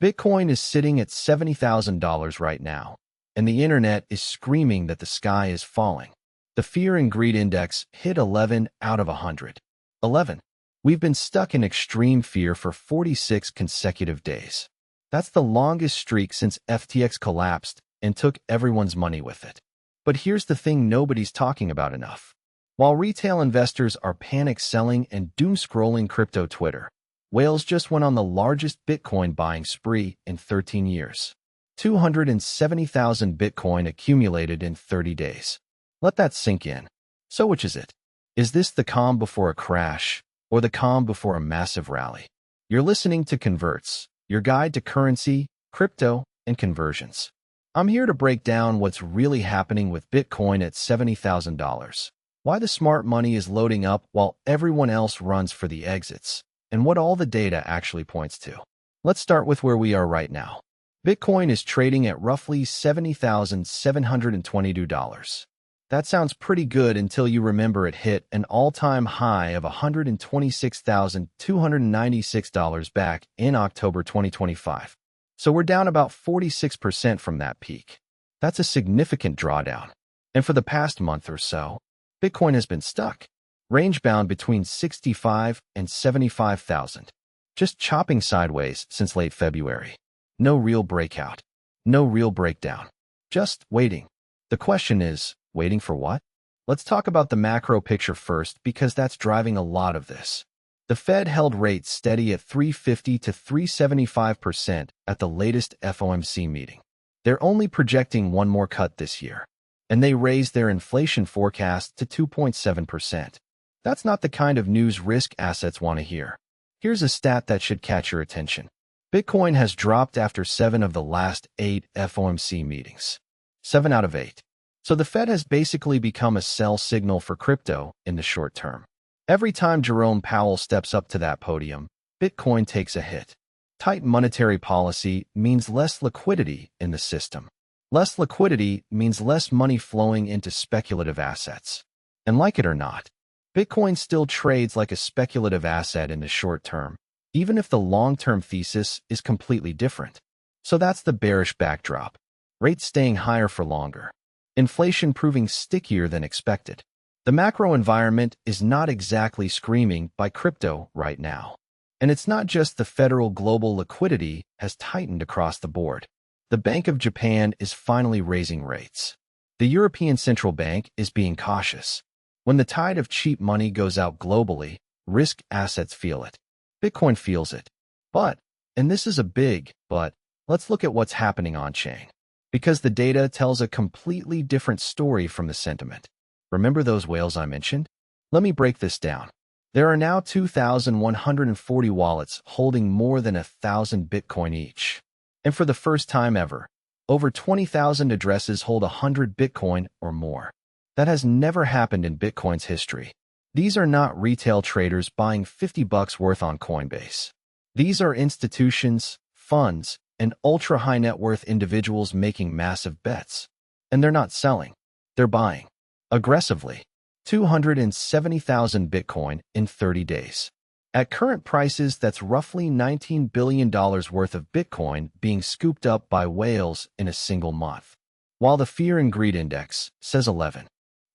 Bitcoin is sitting at $70,000 right now, and the internet is screaming that the sky is falling. The fear and greed index hit 11 out of 100. 11. We've been stuck in extreme fear for 46 consecutive days. That's the longest streak since FTX collapsed and took everyone's money with it. But here's the thing nobody's talking about enough. While retail investors are panic selling and doom scrolling crypto Twitter, whales just went on the largest Bitcoin buying spree in 13 years. 270,000 Bitcoin accumulated in 30 days. Let that sink in. So which is it? Is this the calm before a crash or the calm before a massive rally? You're listening to Converts, your guide to currency, crypto, and conversions. I'm here to break down what's really happening with Bitcoin at $70,000, why the smart money is loading up while everyone else runs for the exits, and what all the data actually points to. Let's start with where we are right now. Bitcoin is trading at roughly $70,722. That sounds pretty good until you remember it hit an all-time high of $126,296 back in October 2025. So we're down about 46% from that peak. That's a significant drawdown. And for the past month or so, Bitcoin has been stuck, range-bound between 65 and 75,000, just chopping sideways since late February. No real breakout, no real breakdown, just waiting. The question is, waiting for what? Let's talk about the macro picture first because that's driving a lot of this. The Fed held rates steady at 350 to 375% at the latest FOMC meeting. They're only projecting one more cut this year, and they raised their inflation forecast to 2.7%. That's not the kind of news risk assets want to hear. Here's a stat that should catch your attention. Bitcoin has dropped after 7 of the last 8 FOMC meetings. 7 out of 8. So the Fed has basically become a sell signal for crypto in the short term. Every time Jerome Powell steps up to that podium, Bitcoin takes a hit. Tight monetary policy means less liquidity in the system. Less liquidity means less money flowing into speculative assets. And like it or not, Bitcoin still trades like a speculative asset in the short term, even if the long-term thesis is completely different. So that's the bearish backdrop. Rates staying higher for longer. Inflation proving stickier than expected. The macro environment is not exactly screaming by crypto right now. And it's not just the federal global liquidity has tightened across the board. The Bank of Japan is finally raising rates. The European Central Bank is being cautious. When the tide of cheap money goes out globally, risk assets feel it. Bitcoin feels it. But, and this is a big but, let's look at what's happening on-chain. Because the data tells a completely different story from the sentiment. Remember those whales I mentioned? Let me break this down. There are now 2,140 wallets holding more than 1,000 Bitcoin each. And for the first time ever, over 20,000 addresses hold 100 Bitcoin or more. That has never happened in Bitcoin's history. These are not retail traders buying $50 worth on Coinbase. These are institutions, funds, and ultra-high net worth individuals making massive bets. And they're not selling. They're buying. Aggressively. 270,000 Bitcoin in 30 days. At current prices, that's roughly $19 billion worth of Bitcoin being scooped up by whales in a single month. While the fear and greed index says 11.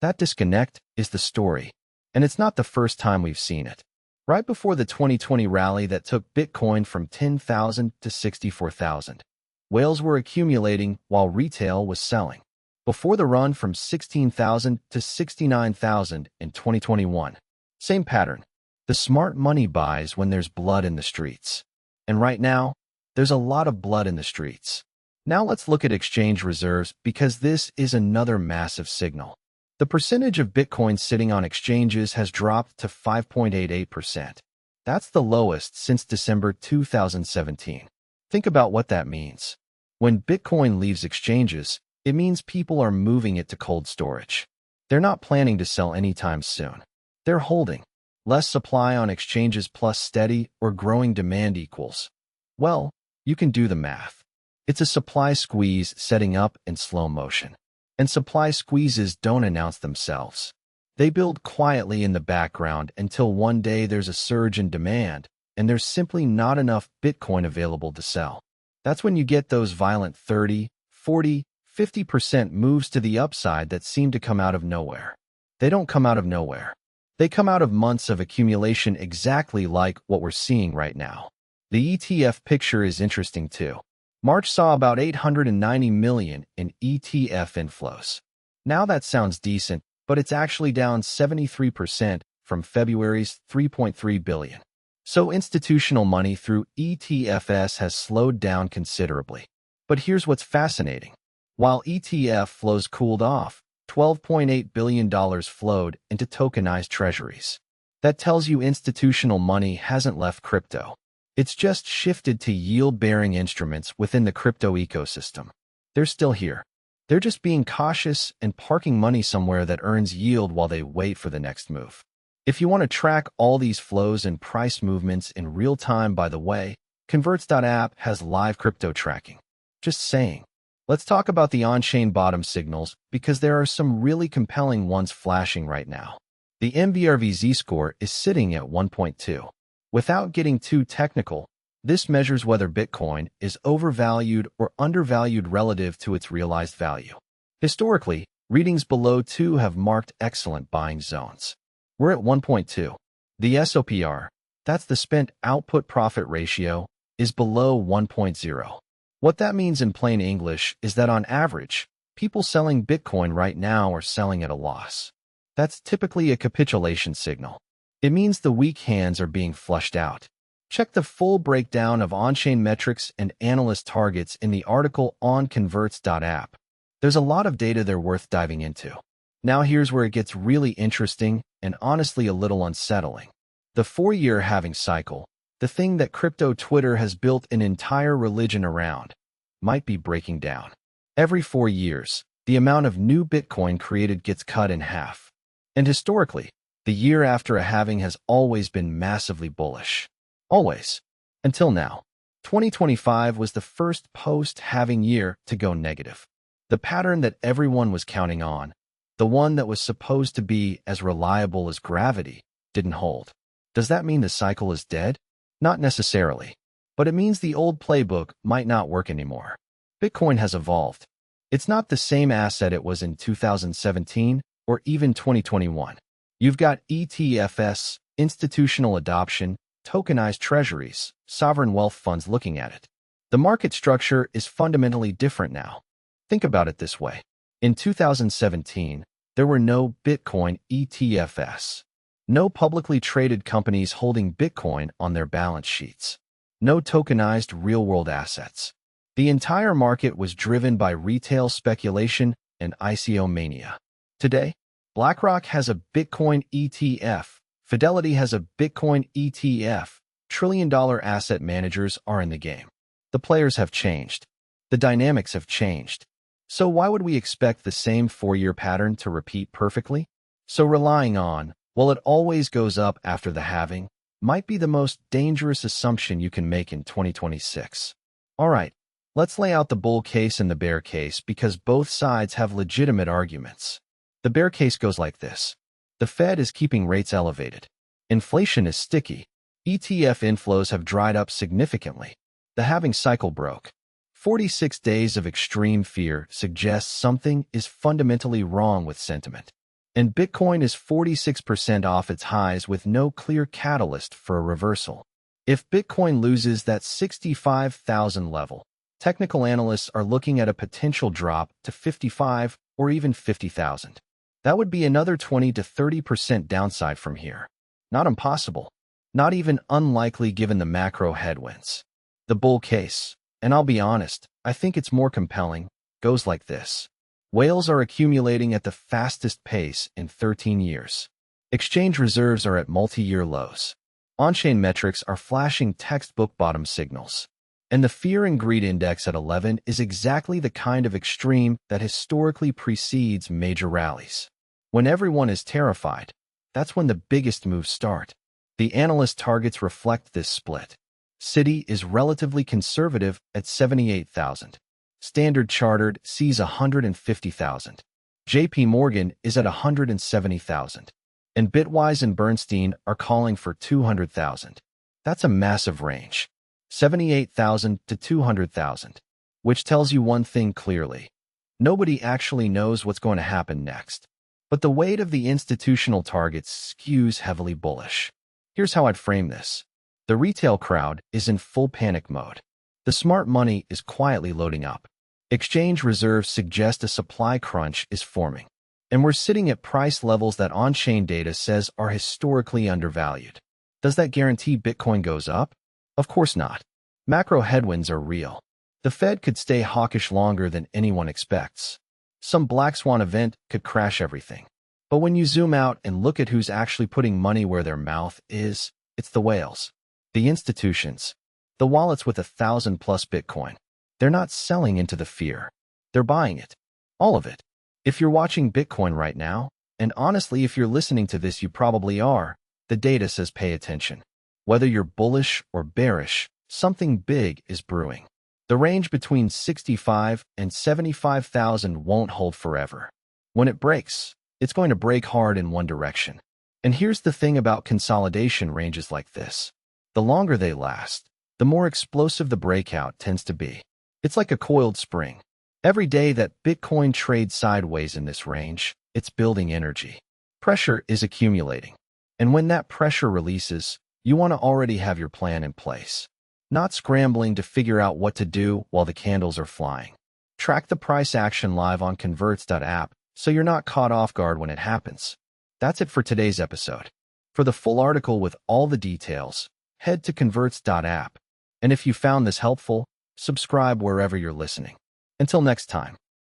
That disconnect is the story. And it's not the first time we've seen it. Right before the 2020 rally that took Bitcoin from 10,000 to 64,000, whales were accumulating while retail was selling. Before the run from 16,000 to 69,000 in 2021, same pattern. The smart money buys when there's blood in the streets. And right now, there's a lot of blood in the streets. Now let's look at exchange reserves because this is another massive signal. The percentage of Bitcoin sitting on exchanges has dropped to 5.88%. That's the lowest since December 2017. Think about what that means. When Bitcoin leaves exchanges, it means people are moving it to cold storage. They're not planning to sell anytime soon. They're holding. Less supply on exchanges plus steady or growing demand equals, well, you can do the math. It's a supply squeeze setting up in slow motion. And supply squeezes don't announce themselves. They build quietly in the background until one day there's a surge in demand and there's simply not enough Bitcoin available to sell. That's when you get those violent 30, 40, 50% moves to the upside that seem to come out of nowhere. They don't come out of nowhere. They come out of months of accumulation, exactly like what we're seeing right now. The ETF picture is interesting too. March saw about 890 million in ETF inflows. Now that sounds decent, but it's actually down 73% from February's 3.3 billion. So institutional money through ETFs has slowed down considerably. But here's what's fascinating. While ETF flows cooled off, $12.8 billion flowed into tokenized treasuries. That tells you institutional money hasn't left crypto. It's just shifted to yield-bearing instruments within the crypto ecosystem. They're still here. They're just being cautious and parking money somewhere that earns yield while they wait for the next move. If you want to track all these flows and price movements in real time, by the way, converts.app has live crypto tracking. Just saying. Let's talk about the on-chain bottom signals because there are some really compelling ones flashing right now. The MVRV Z-score is sitting at 1.2. Without getting too technical, this measures whether Bitcoin is overvalued or undervalued relative to its realized value. Historically, readings below 2 have marked excellent buying zones. We're at 1.2. The SOPR, that's the spent output profit ratio, is below 1.0. What that means in plain English is that on average, people selling Bitcoin right now are selling at a loss. That's typically a capitulation signal. It means the weak hands are being flushed out. Check the full breakdown of on-chain metrics and analyst targets in the article on converts.app. There's a lot of data there worth diving into. Now here's where it gets really interesting and honestly a little unsettling. The 4-year halving cycle, the thing that crypto Twitter has built an entire religion around, might be breaking down. Every 4 years, the amount of new Bitcoin created gets cut in half. And historically, the year after a halving has always been massively bullish. Always. Until now. 2025 was the first post-halving year to go negative. The pattern that everyone was counting on, the one that was supposed to be as reliable as gravity, didn't hold. Does that mean the cycle is dead? Not necessarily. But it means the old playbook might not work anymore. Bitcoin has evolved. It's not the same asset it was in 2017 or even 2021. You've got ETFs, institutional adoption, tokenized treasuries, sovereign wealth funds looking at it. The market structure is fundamentally different now. Think about it this way. In 2017, there were no Bitcoin ETFs. No publicly traded companies holding Bitcoin on their balance sheets. No tokenized real-world assets. The entire market was driven by retail speculation and ICO mania. Today, BlackRock has a Bitcoin ETF. Fidelity has a Bitcoin ETF. Trillion-dollar asset managers are in the game. The players have changed. The dynamics have changed. So why would we expect the same 4-year pattern to repeat perfectly? So relying on, well, it always goes up after the halving, might be the most dangerous assumption you can make in 2026. All right, let's lay out the bull case and the bear case because both sides have legitimate arguments. The bear case goes like this. The Fed is keeping rates elevated. Inflation is sticky. ETF inflows have dried up significantly. The halving cycle broke. 46 days of extreme fear suggests something is fundamentally wrong with sentiment. And Bitcoin is 46% off its highs with no clear catalyst for a reversal. If Bitcoin loses that 65,000 level, technical analysts are looking at a potential drop to 55 or even 50,000. That would be another 20 to 30% downside from here. Not impossible. Not even unlikely given the macro headwinds. The bull case, and I'll be honest, I think it's more compelling, goes like this. Whales are accumulating at the fastest pace in 13 years. Exchange reserves are at multi-year lows. On-chain metrics are flashing textbook bottom signals. And the fear and greed index at 11 is exactly the kind of extreme that historically precedes major rallies. When everyone is terrified, that's when the biggest moves start. The analyst targets reflect this split. Citi is relatively conservative at 78,000. Standard Chartered sees 150,000. JP Morgan is at 170,000. And Bitwise and Bernstein are calling for 200,000. That's a massive range. 78,000 to 200,000, which tells you one thing clearly. Nobody actually knows what's going to happen next. But the weight of the institutional targets skews heavily bullish. Here's how I'd frame this. The retail crowd is in full panic mode. The smart money is quietly loading up. Exchange reserves suggest a supply crunch is forming. And we're sitting at price levels that on-chain data says are historically undervalued. Does that guarantee Bitcoin goes up? Of course not. Macro headwinds are real. The Fed could stay hawkish longer than anyone expects. Some black swan event could crash everything. But when you zoom out and look at who's actually putting money where their mouth is, it's the whales. The institutions. The wallets with 1,000+ Bitcoin. They're not selling into the fear. They're buying it. All of it. If you're watching Bitcoin right now, and honestly if you're listening to this you probably are, the data says pay attention. Whether you're bullish or bearish, something big is brewing. The range between 65 and 75,000 won't hold forever. When it breaks, it's going to break hard in one direction. And here's the thing about consolidation ranges like this. The longer they last, the more explosive the breakout tends to be. It's like a coiled spring. Every day that Bitcoin trades sideways in this range, it's building energy. Pressure is accumulating. And when that pressure releases, you want to already have your plan in place. Not scrambling to figure out what to do while the candles are flying. Track the price action live on converts.app so you're not caught off guard when it happens. That's it for today's episode. For the full article with all the details, head to converts.app. And if you found this helpful, subscribe wherever you're listening. Until next time.